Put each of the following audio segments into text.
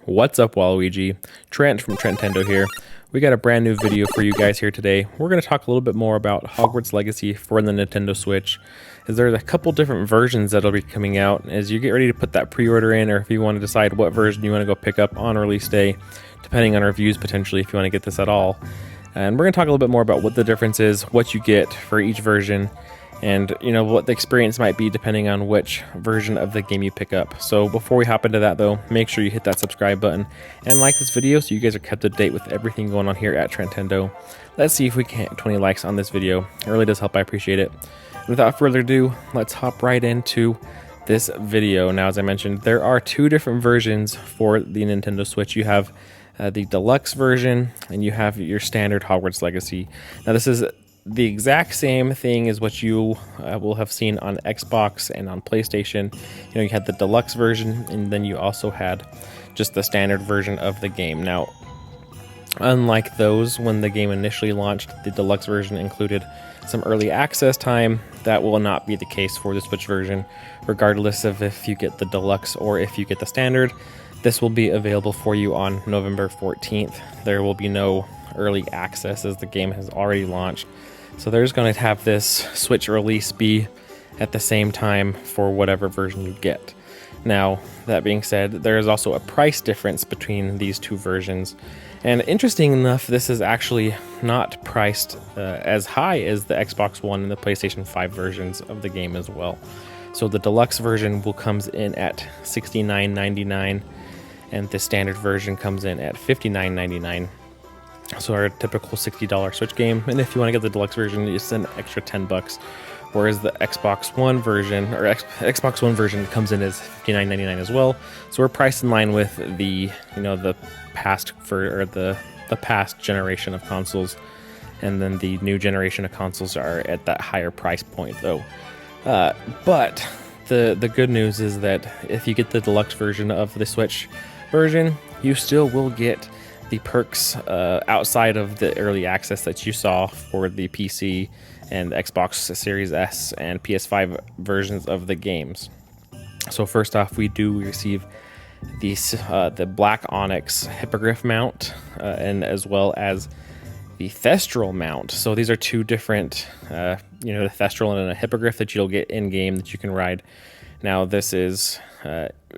What's up, Waluigi? Trent from Trentendo here. We got a brand new video for you guys here today. We're going to talk a little bit more about Hogwarts Legacy for the Nintendo Switch, as there's a couple different versions that'll be coming out as you get ready to put that pre-order in, or if you want to decide what version you want to go pick up on release day, depending on reviews potentially if you want to get this at all. And we're going to talk a little bit more about what the difference is, what you get for each version, and what the experience might be depending on which version of the game you pick up. So before we hop into that though, make sure you hit that subscribe button and like this video so you guys are kept up to date with everything going on here at Trentendo. Let's see if we can hit 20 likes on this video. It really does help, I appreciate it. And without further ado, let's hop right into this video. Now, as I mentioned, there are two different versions for the Nintendo Switch. You have the deluxe version and you have your standard Hogwarts Legacy. Now this is the exact same thing as what you will have seen on Xbox and on PlayStation. You had the deluxe version, and then you also had just the standard version of the game. Now, unlike those, when the game initially launched, the deluxe version included some early access time. That will not be the case for the Switch version, regardless of if you get the deluxe or if you get the standard. This will be available for you on November 14th. There will be no early access as the game has already launched. So they're just going to have this Switch release be at the same time for whatever version you get. Now, that being said, there is also a price difference between these two versions. And interesting enough, this is actually not priced as high as the Xbox One and the PlayStation 5 versions of the game as well. So the deluxe version comes in at $69.99 and the standard version comes in at $59.99. So our typical $60 Switch game, and if you want to get the deluxe version, it's an extra $10. Whereas the Xbox One version, or Xbox One version, comes in as $59.99 as well. So we're priced in line with the the past generation of consoles, and then the new generation of consoles are at that higher price point though. But the good news is that if you get the deluxe version of the Switch version, you still will get the perks outside of the early access that you saw for the PC and Xbox Series S and PS5 versions of the games. So first off, we do receive the Black Onyx Hippogriff mount and as well as the Thestral mount. So these are two different, the Thestral and a Hippogriff that you'll get in game that you can ride. Now this is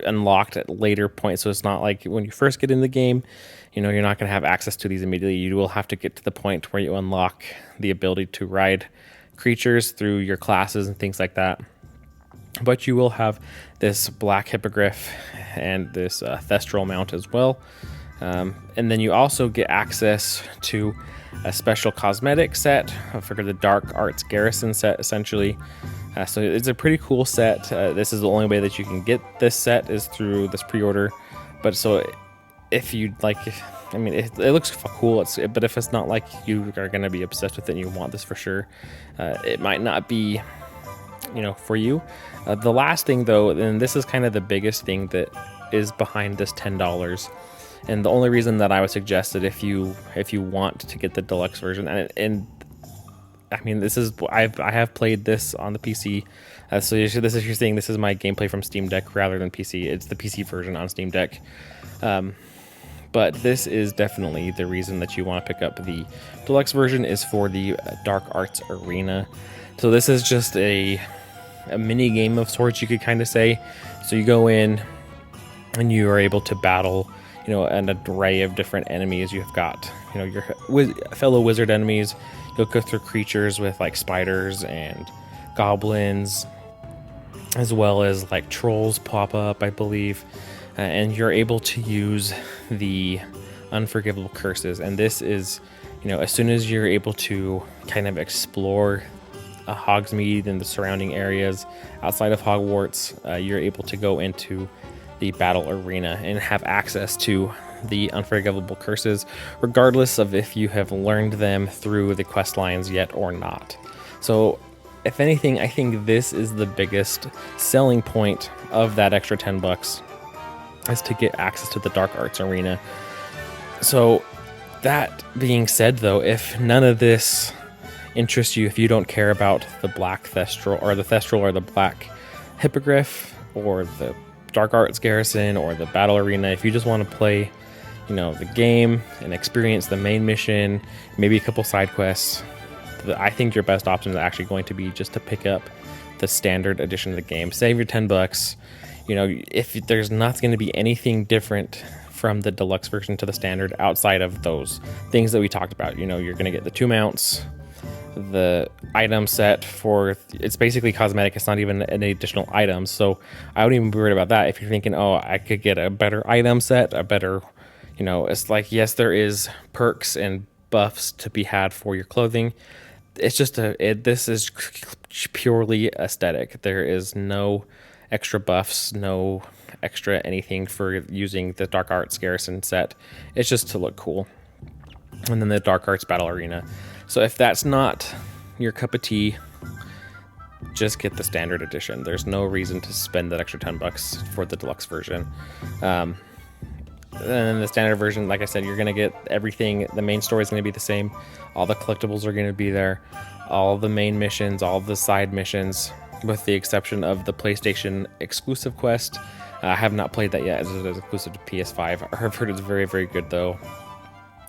unlocked at later points, so it's not like when you first get in the game, you're not going to have access to these immediately. You will have to get to the point where you unlock the ability to ride creatures through your classes and things like that. But you will have this Black Hippogriff and this Thestral mount as well. And then you also get access to a special cosmetic set for the Dark Arts Garrison set, essentially. So it's a pretty cool set. This is the only way that you can get this set is through this pre-order. But so if you'd like, it looks cool. But if it's not like you are going to be obsessed with it and you want this for sure, it might not be, for you. The last thing though, and this is kind of the biggest thing that is behind this $10. And the only reason that I would suggest that if you want to get the deluxe version, and this is I have played this on the PC, so you're seeing this is my gameplay from Steam Deck rather than PC. It's the PC version on Steam Deck, but this is definitely the reason that you want to pick up the deluxe version is for the Dark Arts Arena. So this is just a mini game of sorts, you could kind of say. So you go in and you are able to battle an array of different enemies. You've got your fellow wizard enemies. You'll go through creatures with like spiders and goblins, as well as like trolls pop up, I believe, and you're able to use the unforgivable curses. And this is, as soon as you're able to kind of explore Hogsmeade and the surrounding areas outside of Hogwarts, you're able to go into the battle arena and have access to the unforgivable curses, regardless of if you have learned them through the quest lines yet or not. So if anything, I think this is the biggest selling point of that extra $10 is to get access to the Dark Arts Arena. So that being said though, if none of this interests you, if you don't care about the Black Thestral or the Black Hippogriff or the Dark Arts Garrison or the Battle Arena, if you just want to play, the game and experience the main mission, maybe a couple side quests, I think your best option is actually going to be just to pick up the standard edition of the game. Save your $10. If there's not going to be anything different from the deluxe version to the standard outside of those things that we talked about, you're going to get the 2 mounts, the item set it's basically cosmetic. It's not even any additional items. So I wouldn't even be worried about that. If you're thinking, oh, I could get a better item set, a better, it's like, yes, there is perks and buffs to be had for your clothing. It's just this is purely aesthetic. There is no extra buffs, no extra anything for using the Dark Arts Garrison set. It's just to look cool. And then the Dark Arts Battle Arena. So if that's not your cup of tea, just get the standard edition. There's no reason to spend that extra $10 for the deluxe version. And then the standard version, like I said, you're going to get everything. The main story is going to be the same. All the collectibles are going to be there. All the main missions, all the side missions, with the exception of the PlayStation exclusive quest. I have not played that yet as it is exclusive to PS5. I've heard it's very, very good though.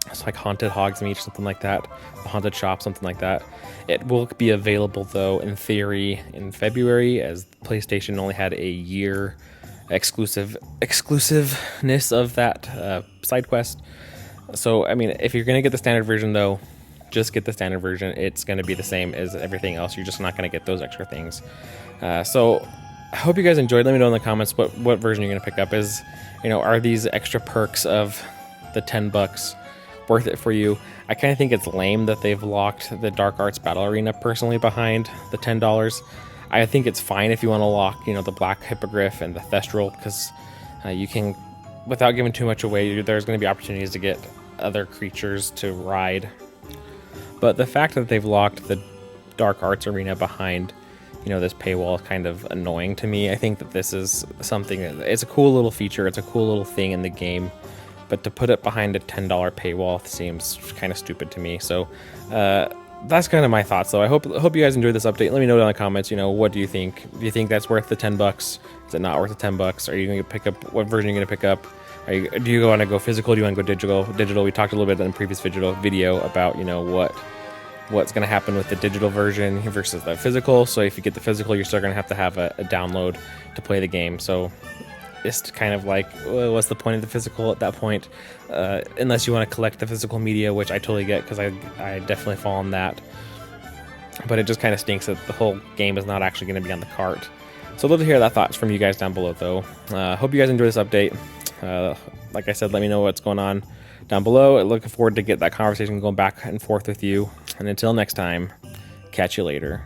It's like Haunted Hogsmeade, something like that. The Haunted Shop, something like that. It will be available though, in theory, in February, as PlayStation only had a year exclusiveness of that side quest. So, I mean, if you're going to get the standard version though, just get the standard version. It's going to be the same as everything else. You're just not going to get those extra things. So I hope you guys enjoyed. Let me know in the comments what version you're going to pick up. Are these extra perks of the $10 worth it for you? I kind of think it's lame that they've locked the Dark Arts Battle Arena personally behind the $10. I think it's fine if you want to lock, the Black Hippogriff and the Thestral, because you can, without giving too much away, there's going to be opportunities to get other creatures to ride. But the fact that they've locked the Dark Arts Arena behind, this paywall is kind of annoying to me. I think that this is something it's a cool little feature. It's a cool little thing in the game. But to put it behind a $10 paywall seems kind of stupid to me. So that's kind of my thoughts. So I hope you guys enjoyed this update. Let me know down in the comments. What do you think? Do you think that's worth the $10? Is it not worth the $10? Are you going to pick up? What version are you going to pick up? Do you want to go physical? Do you want to go digital? Digital. We talked a little bit in the previous video about what's going to happen with the digital version versus the physical. So if you get the physical, you're still going to have a download to play the game. So it's kind of like, what's the point of the physical at that point? Unless you want to collect the physical media, which I totally get, because I definitely fall on that. But it just kind of stinks that the whole game is not actually going to be on the cart. So I'd love to hear that thoughts from you guys down below, though. Hope you guys enjoy this update. Like I said, let me know what's going on down below. Looking forward to get that conversation going back and forth with you. And until next time, catch you later.